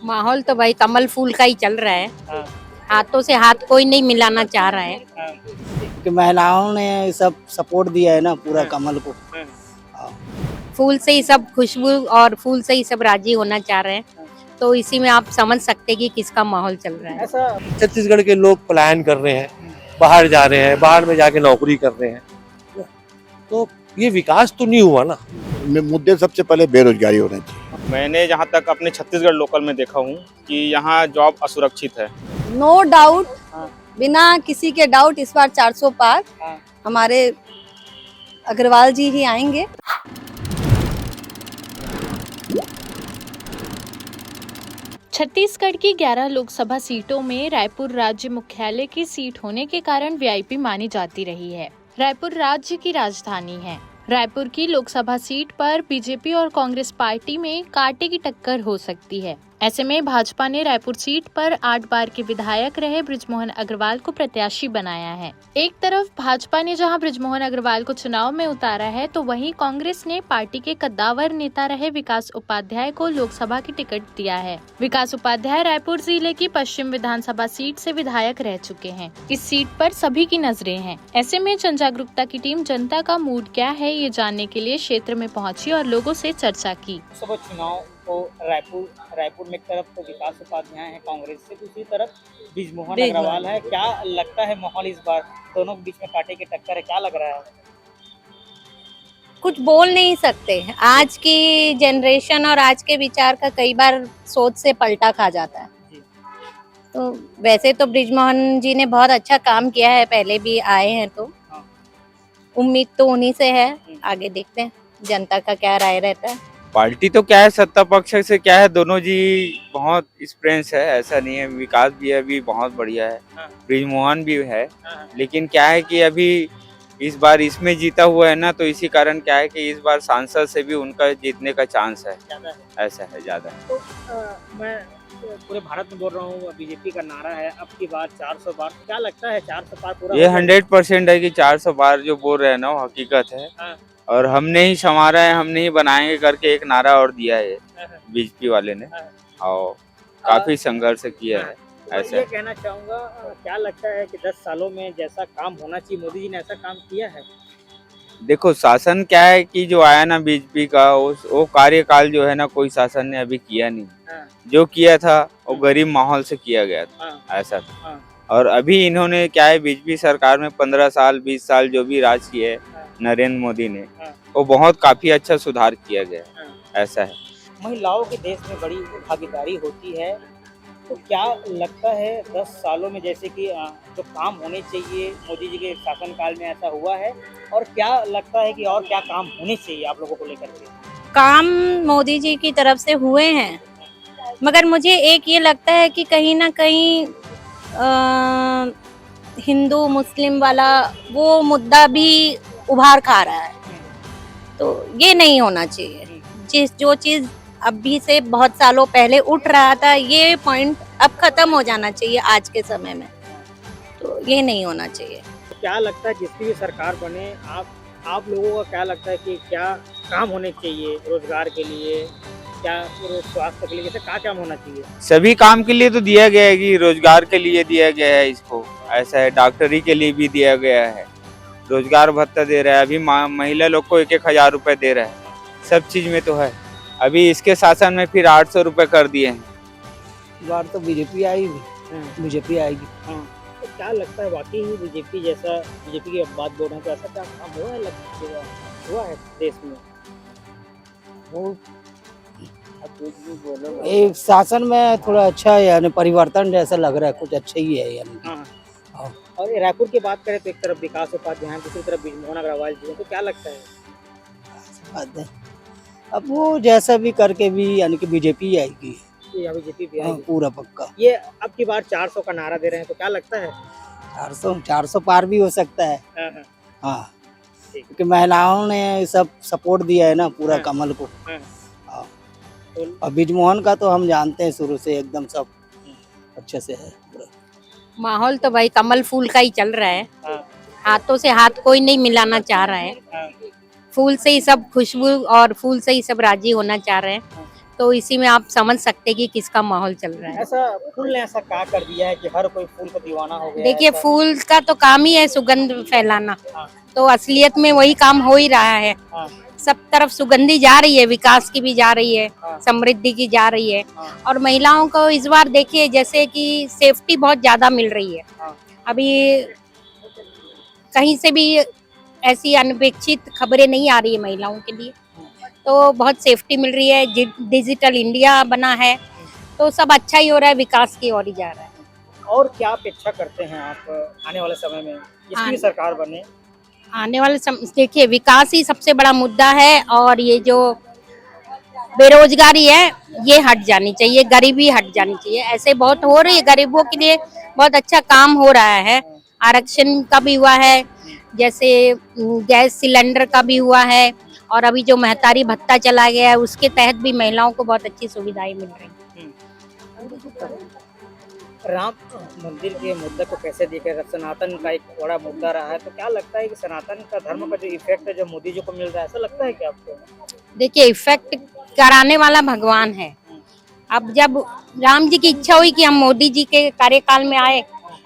माहौल तो भाई कमल फूल का ही चल रहा है। हाँ, हाथों से हाथ कोई नहीं मिलाना चाह रहा है। हाँ, कि महिलाओं ने सब सपोर्ट दिया है ना पूरा हाँ। कमल को। हाँ, हाँ। फूल से ही सब खुशबू और फूल से ही सब राजी होना चाह रहे हैं। तो इसी में आप समझ सकते हैं कि किसका माहौल चल रहा है। ऐसा छत्तीसगढ़ के लोग पलायन कर रहे हैं, बाहर जा रहे हैं, बाहर में जाके नौकरी कर रहे हैं, तो ये विकास तो नहीं हुआ ना। मुद्दे सबसे पहले बेरोजगारी होना चाहिए। मैंने जहाँ तक अपने छत्तीसगढ़ लोकल में देखा हूँ कि यहाँ जॉब असुरक्षित है। नो डाउट, हाँ। बिना किसी के डाउट इस बार 400 पार हाँ। हमारे अग्रवाल जी ही आएंगे। छत्तीसगढ़ की 11 लोकसभा सीटों में रायपुर राज्य मुख्यालय की सीट होने के कारण वीआईपी मानी जाती रही है। रायपुर राज्य की राजधानी है। रायपुर की लोकसभा सीट पर बीजेपी और कांग्रेस पार्टी में कांटे की टक्कर हो सकती है। ऐसे में भाजपा ने रायपुर सीट पर 8 बार के विधायक रहे बृजमोहन अग्रवाल को प्रत्याशी बनाया है। एक तरफ भाजपा ने जहां बृजमोहन अग्रवाल को चुनाव में उतारा है, तो वहीं कांग्रेस ने पार्टी के कद्दावर नेता रहे विकास उपाध्याय को लोकसभा की टिकट दिया है। विकास उपाध्याय रायपुर जिले की पश्चिम विधानसभा सीट से विधायक रह चुके हैं। इस सीट पर सभी की नजरें हैं। ऐसे में जन जागरूकता की टीम जनता का मूड क्या है ये जानने के लिए क्षेत्र में पहुंची और लोगों से चर्चा की। लोकसभा चुनाव को रायपुर में एक तरफ तो विकास उपाध्याय है कांग्रेस से, दूसरी तरफ बृजमोहन अग्रवाल है। क्या लगता है माहौल इस बार दोनों के बीच में कांटे की टक्कर है, क्या लग रहा है? कुछ बोल नहीं सकते। आज की जनरेशन और आज के विचार का कई बार सोच से पलटा खा जाता है। जी। तो वैसे तो बृजमोहन जी ने बहुत अच्छा काम किया है, पहले भी आए हैं, तो हाँ। उम्मीद तो उन्हीं से है। आगे देखते हैं जनता का क्या राय रहता है। पार्टी तो क्या है, सत्ता पक्ष से क्या है, दोनों जी बहुत एक्सपीरियंस है, ऐसा नहीं है। विकास भी अभी बहुत बढ़िया है, हाँ। बृजमोहन भी है, हाँ, लेकिन क्या है कि अभी इस बार इसमें जीता हुआ है ना, तो इसी कारण क्या है कि इस बार सांसद से भी उनका जीतने का चांस है, ज्यादा है। ऐसा है ज्यादा। तो मैं पूरे भारत में बोल रहा हूँ, बीजेपी का नारा है अब की बार 400 बार। क्या लगता है 400 पार पूरा ये हो जाएगा? 100% है कि 400 बार जो बोल रहे हैं ना, वो हकीकत है। हाँ। और हमने ही संवारा है, हमने ही बनाएंगे करके एक नारा और दिया है बीजेपी वाले ने, और काफी संघर्ष किया है। तो ऐसा ये कहना चाहूँगा, क्या लगता है कि 10 सालों में जैसा काम होना चाहिए मोदी जी ने ऐसा काम किया है? देखो, शासन क्या है कि जो आया ना बीजेपी का, वो कार्यकाल जो है ना, कोई शासन ने अभी किया नहीं। हाँ। जो किया था वो गरीब माहौल से किया गया था, हाँ। ऐसा था। हाँ। और अभी इन्होंने क्या है, बीजेपी सरकार में 15 साल 20 साल जो भी राज किया है नरेंद्र मोदी ने, हाँ। वो बहुत काफी अच्छा सुधार किया गया है, हाँ। ऐसा है। महिलाओं के देश में बड़ी भागीदारी होती है, तो क्या लगता है 10 सालों में जैसे कि जो काम होने चाहिए मोदी जी के शासनकाल में ऐसा हुआ है, और क्या लगता है कि और क्या काम होने चाहिए आप लोगों को लेकर के? काम मोदी जी की तरफ से हुए हैं, मगर मुझे एक ये लगता है कि कहीं ना कहीं हिंदू मुस्लिम वाला वो मुद्दा भी उभार खा रहा है। तो ये नहीं होना चाहिए। जो चीज़ अभी से बहुत सालों पहले उठ रहा था, ये पॉइंट अब खत्म हो जाना चाहिए आज के समय में। तो ये नहीं होना चाहिए। तो क्या लगता है जिसकी भी सरकार बने, आप लोगों का क्या लगता है कि क्या काम होने चाहिए रोजगार के लिए, क्या स्वास्थ्य के लिए, जैसे क्या काम होना चाहिए? सभी काम के लिए तो दिया गया है कि रोजगार के लिए दिया गया है इसको, ऐसा है। डॉक्टरी के लिए भी दिया गया है, रोजगार भत्ता दे रहा है। अभी महिला लोग को 1-1 हजार रुपए दे रहा है, सब चीज में तो है। अभी इसके शासन में फिर 800 रुपए कर दिए हैं। इस बार तो बीजेपी आएगी, बीजेपी आएगी। हाँ। तो क्या लगता है वाकई ही बीजेपी की बात बोल रहे हैं, तो ऐसा क्या काम हुआ है देश में? वो एक शासन में थोड़ा अच्छा है, यानी परिवर्तन जैसा लग रहा है, कुछ अच्छा ही है यानी। हाँ। और ये रायपुर की बात करें तो एक तरफ विकास उपाध्याय, दूसरी तरफ बृजमोहन अग्रवाल जी हैं, तो क्या लगता है? अब वो जैसा भी करके भी यानी कि बीजेपी आएगी। कि यहाँ बीजेपी भी हाँ, आएगी? पूरा पक्का। ये अब की बार 400 का नारा दे रहे हैं, तो क्या लगता है? 400 पार भी हो सकता है। हाँ, हाँ। हाँ, ठीक। क्योंकि महिलाओं ने सब सपोर्ट दिया है ना पूरा हाँ। कमल को। हाँ। हाँ। तो और बृजमोहन का तो हम जानते हैं शुरू से एकदम सब अच्छे से है पूरा। माहौल तो भाई कमल फूल का ही चल रहा है। हाँ। हाथों से हाथ कोई नहीं मिलाना चाह रहा है। हाँ। फूल से ही सब खुशबू और फूल से ही सब राजी होना चाह रहे हैं। तो इसी में आप समझ सकते हैं कि किसका माहौल चल रहा है। ऐसा फूल ने ऐसा क्या कर दिया है कि हर कोई फूल का दीवाना हो गया है? देखिए, ऐसा- फूल का तो काम ही है सुगंध फैलाना, हाँ, तो असलियत में वही काम हो ही रहा है। हाँ, सब तरफ सुगंधी जा रही है, विकास की भी जा रही है, हाँ। समृद्धि की जा रही है। हाँ। और महिलाओं को इस बार देखिए जैसे कि सेफ्टी बहुत ज्यादा मिल रही है। हाँ। अभी कहीं से भी ऐसी अनपेक्षित खबरें नहीं आ रही है महिलाओं के लिए, तो बहुत सेफ्टी मिल रही है। डिजिटल इंडिया बना है, तो सब अच्छा ही हो रहा है, विकास की ओर ही जा रहा है। और क्या अपेक्षा करते हैं आप आने वाले समय में जिसकी भी सरकार बने? आने वाले देखिए, विकास ही सबसे बड़ा मुद्दा है, और ये जो बेरोजगारी है ये हट जानी चाहिए, गरीबी हट जानी चाहिए। ऐसे बहुत हो रही है, गरीबों के लिए बहुत अच्छा काम हो रहा है। आरक्षण का भी हुआ है, जैसे गैस सिलेंडर का भी हुआ है, और अभी जो महतारी भत्ता चला गया है उसके तहत भी महिलाओं को बहुत अच्छी सुविधाएं मिल रही हैं। राम मंदिर के मुद्दे को कैसे देखेगा? सनातन का एक बड़ा मुद्दा रहा है, तो क्या लगता है कि सनातन का धर्म का जो इफेक्ट है जो मोदी जी को मिल रहा है, ऐसा लगता है क्या आपको? देखिए, इफेक्ट कराने वाला भगवान है। अब जब राम जी की इच्छा हुई कि हम मोदी जी के कार्यकाल में आए,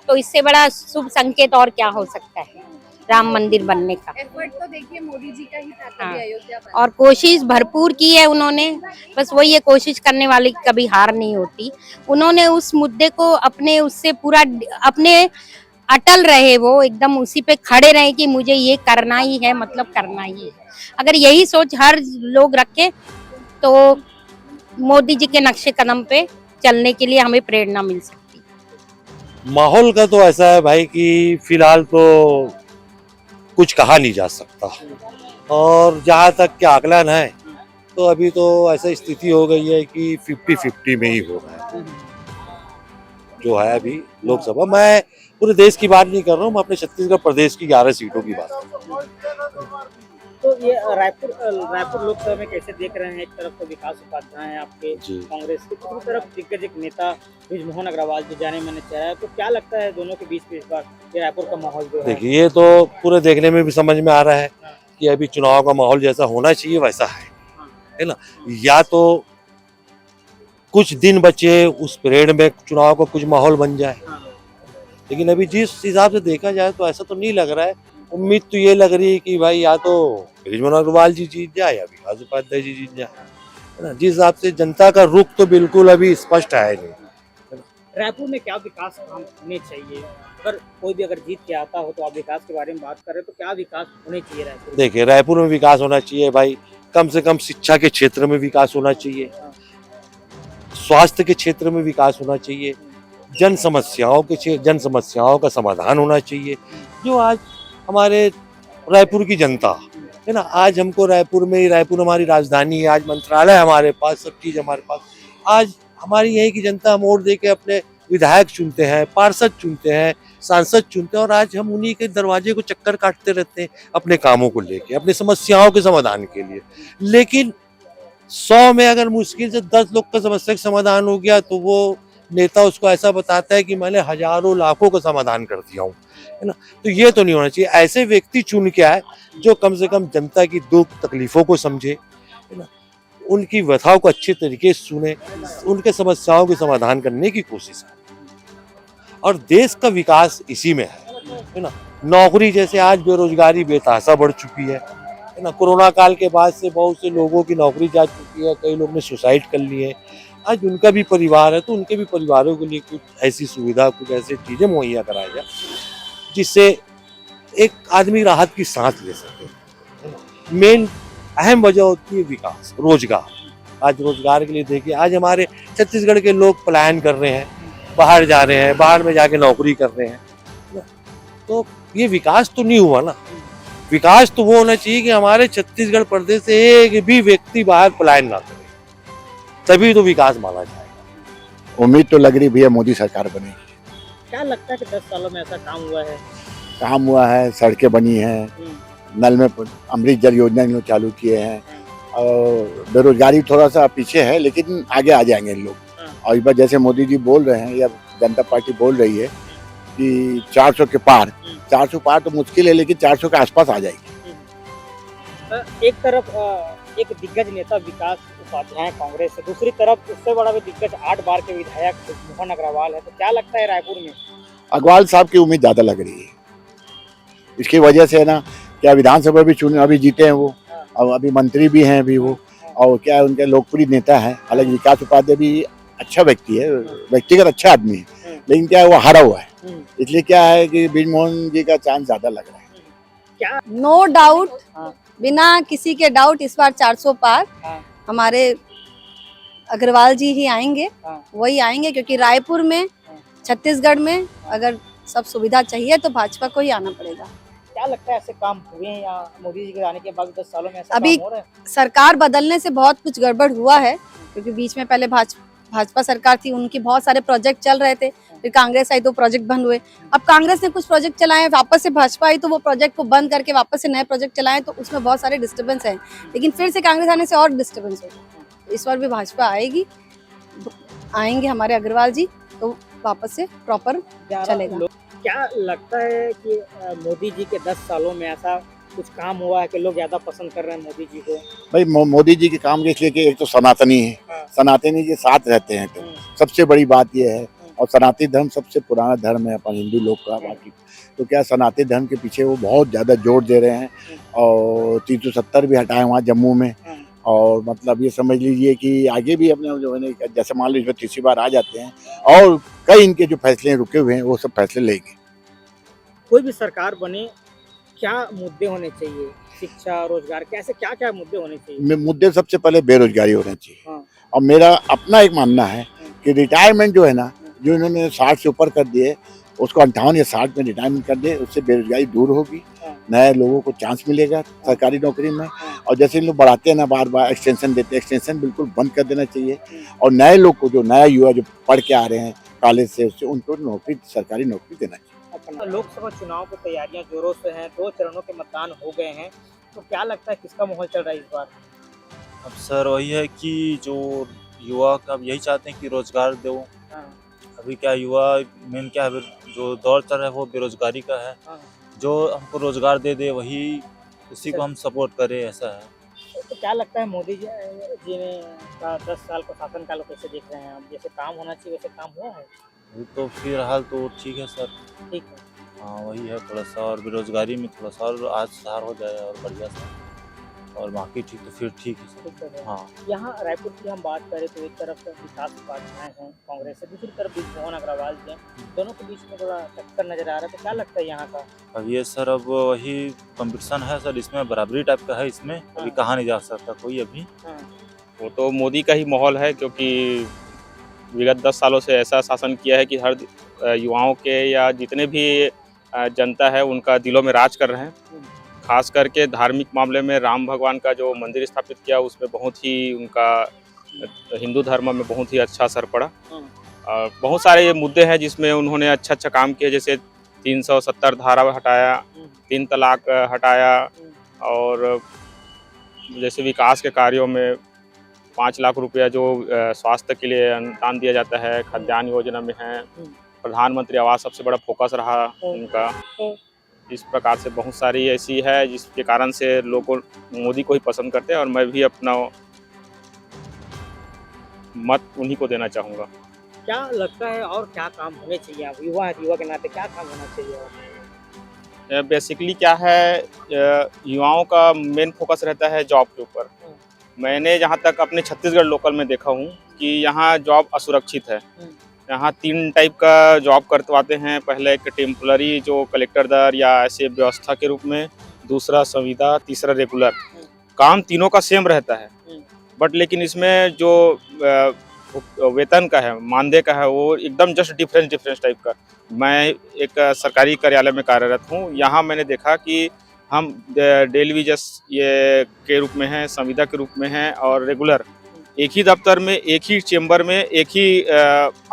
तो इससे बड़ा शुभ संकेत और क्या हो सकता है राम मंदिर बनने का। एफर्ट तो देखिए मोदी जी का ही था हाँ। तभी अयोध्या बना। और कोशिश भरपूर की है उन्होंने, बस वही है, कोशिश करने वाले की कभी हार नहीं होती। उन्होंने उस मुद्दे को अपने उससे पूरा अपने अटल रहे, वो एकदम उसी पे खड़े रहे कि मुझे ये करना ही है, मतलब करना ही है। अगर यही सोच हर लोग रखे तो मोदी जी के नक्शे कदम पे चलने के लिए हमें प्रेरणा मिल सकती है। माहौल का तो ऐसा है भाई कि फिलहाल तो कुछ कहा नहीं जा सकता, और जहाँ तक के आकलन है तो अभी तो ऐसा स्थिति हो गई है कि 50-50 में ही हो रहा है जो है अभी लोकसभा। मैं पूरे देश की बात नहीं कर रहा हूँ, मैं अपने छत्तीसगढ़ प्रदेश की 11 सीटों की बात कर रहा हूँ। तो ये रायपुर लोकसभा में कैसे देख रहे हैं? एक तरफ तो विकास उपाध्याय हैं आपके जी। कांग्रेस के, दूसरी तरफ दिग्गज एक नेता बृजमोहन अग्रवाल जो जाने माने चेहरा है, तो क्या लगता है दोनों के बीच में इस बार ये रायपुर का माहौल जो है? देखिए, ये तो पूरे देखने में भी समझ में आ रहा है कि अभी चुनाव का माहौल जैसा होना चाहिए वैसा है ना। या तो कुछ दिन बचे उस पीरियड में चुनाव का कुछ माहौल बन जाए, लेकिन अभी जिस हिसाब से देखा जाए तो ऐसा तो नहीं लग रहा है। उम्मीद तो ये लग रही है कि भाई या तो बृजमोहन अग्रवाल जी जीत जाए या विकास उपाध्याय जी जीत जाए, है ना। जिस हिसाब से जनता का रुख तो बिल्कुल अभी स्पष्ट है नहीं। रायपुर में क्या विकास काम होने चाहिए? अगर कोई भी अगर जीत के आता हो तो आप विकास के बारे में बात कर रहे हो, तो क्या विकास होने चाहिए रायपुर में? देखिए, रायपुर में विकास होना चाहिए भाई, कम से कम शिक्षा के क्षेत्र में विकास होना चाहिए, स्वास्थ्य के क्षेत्र में विकास होना चाहिए, जन समस्याओं का समाधान होना चाहिए। जो आज हमारे रायपुर की जनता है ना, आज हमको रायपुर में ही, रायपुर हमारी राजधानी है, आज मंत्रालय हमारे पास, सब चीज हमारे पास। आज हमारी यही की जनता हम वोट दे के अपने विधायक चुनते हैं, पार्षद चुनते हैं, सांसद चुनते हैं, और आज हम उन्हीं के दरवाजे को चक्कर काटते रहते हैं अपने कामों को लेके, अपनी समस्याओं के समाधान के लिए। लेकिन 100 में अगर मुश्किल से 10 लोग का समस्या का समाधान हो गया तो वो नेता उसको ऐसा बताता है कि मैंने हजारों लाखों का समाधान कर दिया हूँ, है ना। तो ये तो नहीं होना चाहिए। ऐसे व्यक्ति चुन के आए जो कम से कम जनता की दुख तकलीफों को समझे, है ना, उनकी व्यथाओं को अच्छे तरीके से सुने, उनके समस्याओं के समाधान करने की कोशिश करे। और देश का विकास इसी में है ना। नौकरी जैसे आज बेरोजगारी बेतहाशा बढ़ चुकी है ना। कोरोना काल के बाद से बहुत से लोगों की नौकरी जा चुकी है, कई लोग ने सुसाइड कर लिए। आज उनका भी परिवार है, तो उनके भी परिवारों के लिए कुछ ऐसी सुविधा, कुछ ऐसी चीजें मुहैया कराया जाए जिससे एक आदमी राहत की सांस ले सके। मेन अहम वजह होती है विकास, रोजगार। आज रोजगार के लिए देखिए, आज हमारे छत्तीसगढ़ के लोग पलायन कर रहे हैं, बाहर जा रहे हैं, बाहर में जाके नौकरी कर रहे हैं। तो ये विकास तो नहीं हुआ ना। विकास तो वो होना चाहिए कि हमारे छत्तीसगढ़ प्रदेश से एक भी व्यक्ति बाहर पलायन ना करे, तभी तो विकास माना जाएगा। उम्मीद तो लग रही भैया मोदी सरकार बनेगी। क्या लगता है कि 10 सालों में ऐसा काम हुआ है? काम हुआ है, सड़कें बनी हैं, नल में अमृत जल योजना इन लोग चालू किए हैं, और बेरोजगारी थोड़ा सा पीछे है लेकिन आगे आ जाएंगे इन लोग। और इस बार जैसे मोदी जी बोल रहे हैं या जनता पार्टी बोल रही है कि 400 के पार, 400 पार तो मुश्किल है लेकिन 400 के आसपास आ जाएगी। एक तरफ एक दिग्गज नेता विकास उपाध्याय कांग्रेस से, दूसरी तरफ उससे बड़ा भी दिग्गज 8 बार के विधायक मोहन अग्रवाल है। तो क्या लगता है रायपुर में? अग्रवाल साहब की उम्मीद ज्यादा लग रही है। इसकी वजह से है ना, क्या विधानसभा भी चुने अभी जीते हैं वो, और अभी मंत्री भी हैं अभी वो, और क्या उनके लोकप्रिय नेता है। हालांकि विकास उपाध्याय भी अच्छा व्यक्ति है, व्यक्तिगत अच्छा आदमी है, लेकिन क्या है वो हारा हुआ है। इसलिए क्या है कि ब्रिजमोहन जी का चांस ज्यादा लग रहा है। क्या नो डाउट, हाँ। बिना किसी के डाउट इस बार 400 पार हाँ। हमारे अग्रवाल जी ही आएंगे। हाँ। वही आएंगे, क्योंकि रायपुर में, छत्तीसगढ़ में अगर सब सुविधा चाहिए तो भाजपा को ही आना पड़ेगा। क्या लगता है ऐसे काम हुए हैं या मोदी जी के आने के बाद 10 सालों में ऐसा अभी काम हो रहा है? सरकार बदलने से बहुत कुछ गड़बड़ हुआ है, क्योंकि बीच में पहले भाजपा सरकार थी, उनके बहुत सारे प्रोजेक्ट चल रहे थे, फिर कांग्रेस आई तो प्रोजेक्ट बंद हुए। अब कांग्रेस ने कुछ प्रोजेक्ट चलाए, वापस से भाजपा आई तो वो प्रोजेक्ट को बंद करके वापस से नए प्रोजेक्ट चलाए, तो उसमें बहुत सारे डिस्टर्बेंस हैं। लेकिन फिर से कांग्रेस आने से और डिस्टर्बेंस होगा। इस बार भी भाजपा आएंगे हमारे अग्रवाल जी, तो वापस से प्रॉपर चलेगा। क्या लगता है कि मोदी जी के 10 सालों में ऐसा कुछ काम हुआ है कि लोग ज्यादा पसंद कर रहे हैं मोदी जी को? भाई मोदी जी के काम के इसलिए कि एक तो सनातनी है, हाँ। सनातनी के साथ रहते हैं, तो सबसे बड़ी बात यह है। और सनातनी धर्म सबसे पुराना धर्म है अपन हिंदू लोग का। बाकी तो क्या सनातनी धर्म के पीछे वो बहुत ज्यादा जोर दे रहे हैं, और 370 भी हटाए वहाँ जम्मू में। और मतलब ये समझ लीजिए कि आगे भी अपने जो है, जैसे मान लो इसमें तीसरी बार आ जाते हैं, और कई इनके जो फैसले रुके हुए हैं वो सब फैसले लेंगे। कोई भी सरकार बने, क्या मुद्दे होने चाहिए? शिक्षा, रोजगार, कैसे क्या क्या मुद्दे होने चाहिए? मुद्दे सबसे पहले बेरोजगारी होना चाहिए। हाँ। और मेरा अपना एक मानना है कि रिटायरमेंट जो है ना, जो इन्होंने 60 से ऊपर कर दिए, उसको 58 या 60 में रिटायरमेंट कर दे, उससे बेरोजगारी दूर होगी, नए लोगों को चांस मिलेगा सरकारी नौकरी में। और जैसे इन लोग बढ़ाते हैं ना, बार बार एक्सटेंशन देते हैं, एक्सटेंशन बिल्कुल बंद कर देना चाहिए। और नए लोग को, जो नया युवा जो पढ़ के आ रहे हैं कॉलेज से, उससे उनको नौकरी, सरकारी नौकरी देना चाहिए। लोकसभा चुनाव की तैयारियां जोरों से हैं, 2 चरणों के मतदान हो गए हैं, तो क्या लगता है किसका माहौल चल रहा है इस बार? अब सर वही है कि जो युवा का अब यही चाहते हैं कि रोजगार दो। अभी क्या युवा मेन क्या है, जो दौर चल रहा है वो बेरोजगारी का है। जो हमको रोजगार दे दे वही, उसी को हम सपोर्ट करें, ऐसा है। तो क्या लगता है मोदी जी ने का 10 साल का शासनकाल कैसे देख रहे हैं आप? जैसे काम होना चाहिए वैसे काम हुआ है? अभी तो फिलहाल तो ठीक है सर। ठीक है। हाँ वही है, थोड़ा सा और बेरोजगारी में थोड़ा सा और आज सुधार हो जाए और बढ़िया सा, और बाकी ठीक तो फिर ठीक है सर। ठीक है। हाँ यहाँ रायपुर की हम बात करें तो एक तरफ विकास उपाध्याय हैं कांग्रेस से, दूसरी तरफ मोहन अग्रवाल जी हैं, दोनों के बीच में थोड़ा टक्कर नजर आ रहा है। तो क्या लगता है यहाँ का? अब ये सर अब वही कंपटीशन है सर, इसमें बराबरी टाइप का है, इसमें अभी कहा नहीं जा सकता कोई अभी। वो तो मोदी का ही माहौल है, क्योंकि विगत 10 सालों से ऐसा शासन किया है कि हर युवाओं के या जितने भी जनता है उनका दिलों में राज कर रहे हैं। खास करके धार्मिक मामले में राम भगवान का जो मंदिर स्थापित किया, उसमें बहुत ही उनका हिंदू धर्म में बहुत ही अच्छा असर पड़ा। बहुत सारे ये मुद्दे हैं जिसमें उन्होंने अच्छा काम किया, जैसे 370 धारा हटाया, 3 तलाक हटाया, और जैसे विकास के कार्यों में 5 लाख रुपया जो स्वास्थ्य के लिए अनुदान दिया जाता है, खाद्यान्न योजना में है, प्रधानमंत्री आवास सबसे बड़ा फोकस रहा उनका। इस प्रकार से बहुत सारी ऐसी है जिसके कारण से लोग मोदी को ही पसंद करते हैं, और मैं भी अपना मत उन्हीं को देना चाहूँगा। क्या लगता है और क्या काम होने चाहिए? आप युवा के नाते क्या काम होना चाहिए? बेसिकली क्या है, युवाओं का मेन फोकस रहता है जॉब के ऊपर। मैंने जहाँ तक अपने छत्तीसगढ़ लोकल में देखा हूँ कि यहाँ जॉब असुरक्षित है। यहाँ 3 टाइप का जॉब करवाते हैं। पहले एक टेम्पररी जो कलेक्टर दर या ऐसे व्यवस्था के रूप में, दूसरा संविदा, तीसरा रेगुलर। काम तीनों का सेम रहता है, बट लेकिन इसमें जो वेतन का है, मानदेय का है, वो एकदम जस्ट डिफरेंस टाइप का। मैं एक सरकारी कार्यालय में कार्यरत हूँ। यहाँ मैंने देखा कि हम डेली वेजेस ये के रूप में हैं, संविदा के रूप में हैं, और रेगुलर एक ही दफ्तर में, एक ही चेंबर में, एक ही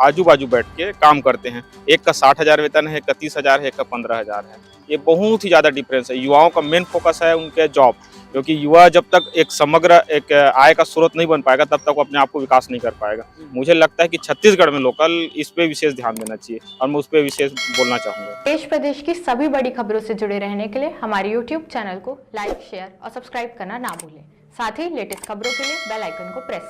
आजू बाजू बैठ के काम करते हैं। एक का 60,000 वेतन है, एक का 30,000 है, एक का 15,000 है। ये बहुत ही ज़्यादा डिफरेंस है। युवाओं का मेन फोकस है उनके जॉब, क्योंकि युवा जब तक एक समग्र एक आय का स्रोत नहीं बन पाएगा, तब तक वो अपने आप को विकास नहीं कर पाएगा। मुझे लगता है कि छत्तीसगढ़ में लोकल इस पे विशेष ध्यान देना चाहिए, और मैं उस पर विशेष बोलना चाहूँगा। देश प्रदेश की सभी बड़ी खबरों से जुड़े रहने के लिए हमारे YouTube चैनल को लाइक, शेयर और सब्सक्राइब करना ना भूलें। साथ ही लेटेस्ट खबरों के लिए बेल आइकन को प्रेस